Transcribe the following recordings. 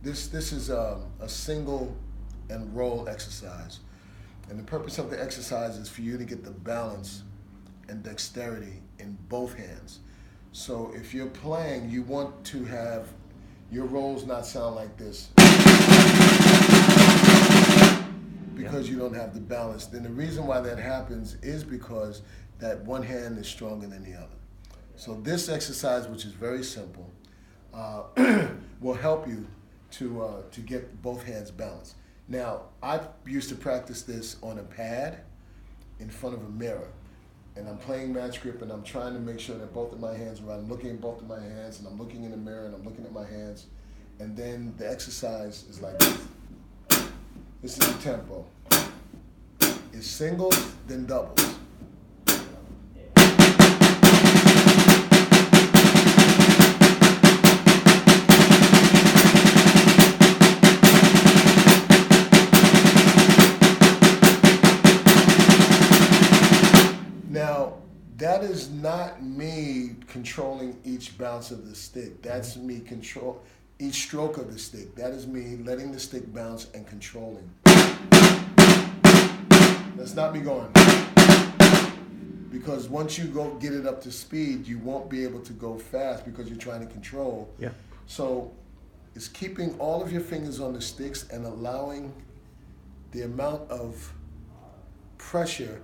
This is a single and roll exercise. And the purpose of the exercise is for you to get the balance and dexterity in both hands. So if you're playing, you want to have your rolls not sound like this because you don't have the balance. Then the reason why that happens is because that one hand is stronger than the other. So this exercise, which is very simple, will help you to get both hands balanced. Now, I used to practice this on a pad in front of a mirror. And I'm playing match grip and I'm trying to make sure that both of my hands are right. I'm looking at both of my hands and I'm looking in the mirror and I'm looking at my hands. And then the exercise is like this. This is the tempo. It's singles, then doubles. Now, that is not me controlling each bounce of the stick. That's me control each stroke of the stick. That is me letting the stick bounce and controlling. That's not me going. Because once you go get it up to speed, you won't be able to go fast because you're trying to control. Yeah. So it's keeping all of your fingers on the sticks and allowing the amount of pressure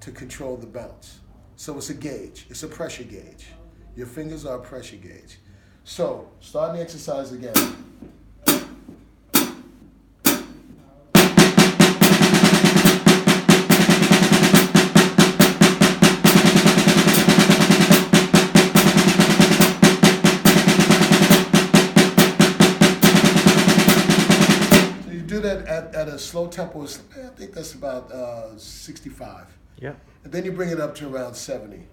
to control the bounce. So it's a gauge, it's a pressure gauge. Your fingers are a pressure gauge. So, starting the exercise again. So you do that at a slow tempo, I think that's about 65. Yeah. And then you bring it up to around 70.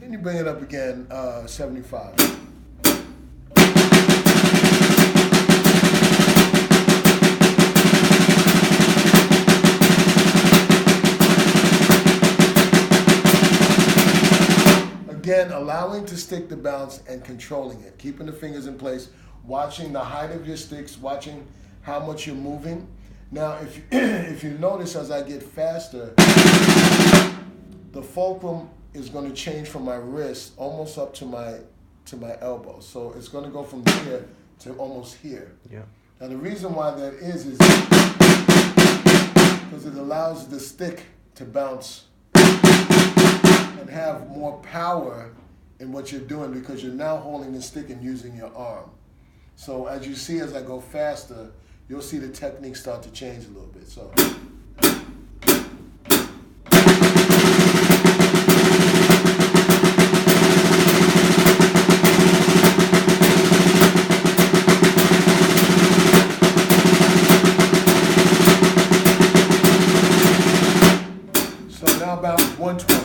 Then you bring it up again, 75. Again, allowing to stick the bounce and controlling it, keeping the fingers in place, watching the height of your sticks, watching how much you're moving. Now, if you notice as I get faster, the fulcrum is going to change from my wrist almost up to my elbow. So it's going to go from here to almost here. Yeah. Now the reason why that is because it allows the stick to bounce and have more power in what you're doing because you're now holding the stick and using your arm. So as you see, as I go faster, you'll see the technique start to change a little bit. So. So now about 120.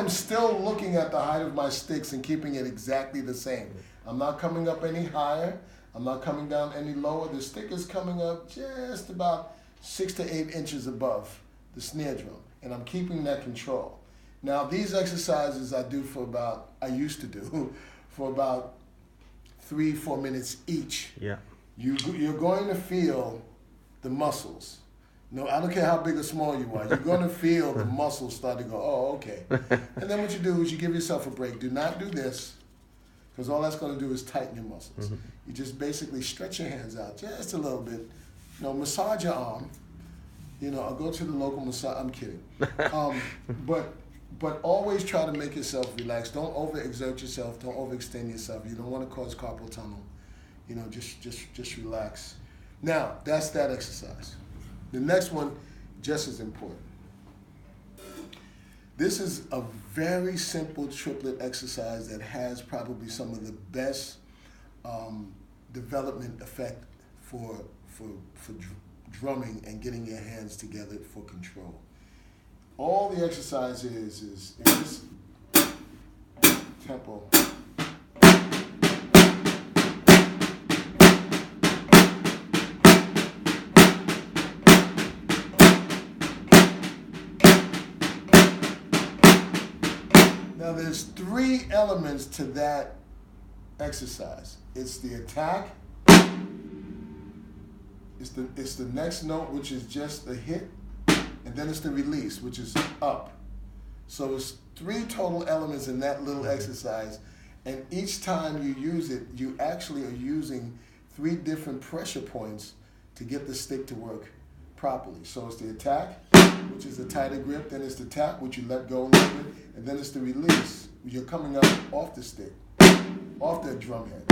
Still looking at the height of my sticks and keeping it exactly the same. I'm not coming up any higher. I'm not coming down any lower. The stick is coming up just about 6 to 8 inches above the snare drum, and I'm keeping that control. Now, these exercises I used to do for about 3-4 minutes each. Yeah. You're going to feel the muscles. No, I don't care how big or small you are. You're going to feel the muscles start to go, oh, okay. And then what you do is you give yourself a break. Do not do this, because all that's going to do is tighten your muscles. Mm-hmm. You just basically stretch your hands out just a little bit. Massage your arm. I'll go to the local massage. I'm kidding. But always try to make yourself relax. Don't overexert yourself. Don't overextend yourself. You don't want to cause carpal tunnel. Just relax. Now, that's that exercise. The next one, just as important. This is a very simple triplet exercise that has probably some of the best development effect for drumming and getting your hands together for control. All the exercise is in this tempo. Now there's 3 elements to that exercise. It's the attack, it's the next note, which is just the hit, and then it's the release, which is up. So it's 3 total elements in that little exercise, and each time you use it, you actually are using 3 different pressure points to get the stick to work properly. So it's the attack, which is a tighter grip, then it's the tap, which you let go a little bit, and then it's the release, which you're coming up off the stick, off the drum head.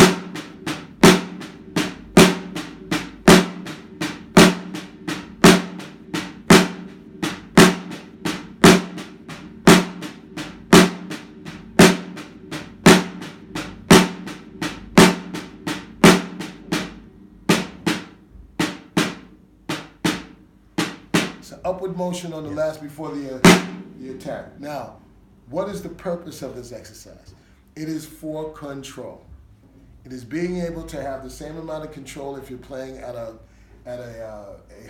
Upward motion on the last before the attack. Now, what is the purpose of this exercise? It is for control. It is being able to have the same amount of control if you're playing at a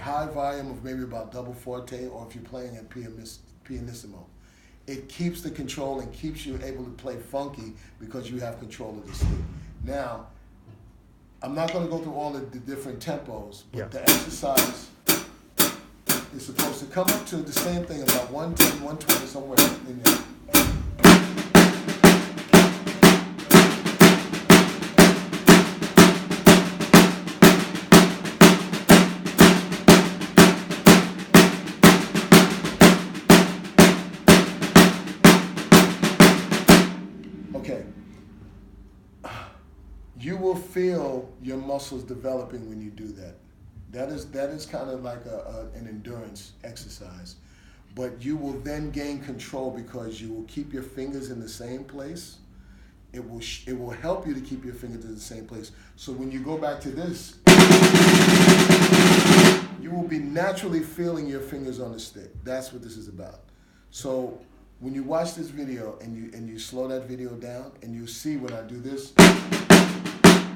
high volume of maybe about double forte, or if you're playing at pianissimo. It keeps the control and keeps you able to play funky because you have control of the stick. Now, I'm not going to go through all of the different tempos, but the exercise is supposed to come up to the same thing, about 110, 120, somewhere in there. Okay. You will feel your muscles developing when you do that. That is kind of like an endurance exercise, but you will then gain control because you will keep your fingers in the same place. It will help you to keep your fingers in the same place. So when you go back to this, you will be naturally feeling your fingers on the stick. That's what this is about. So when you watch this video and you slow that video down and you see when I do this,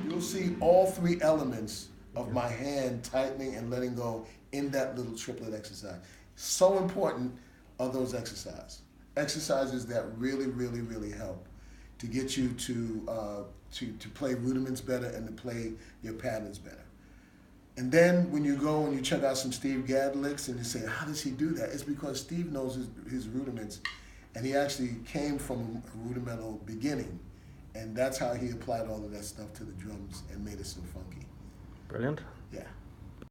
you'll see all 3 elements of my hand tightening and letting go in that little triplet exercise. So important are those exercises that really, really, really help to get you to play rudiments better and to play your patterns better. And then when you go and you check out some Steve Gadd licks and you say, how does he do that? It's because Steve knows his rudiments, and he actually came from a rudimental beginning, and that's how he applied all of that stuff to the drums and made it so funky. Brilliant. Yeah.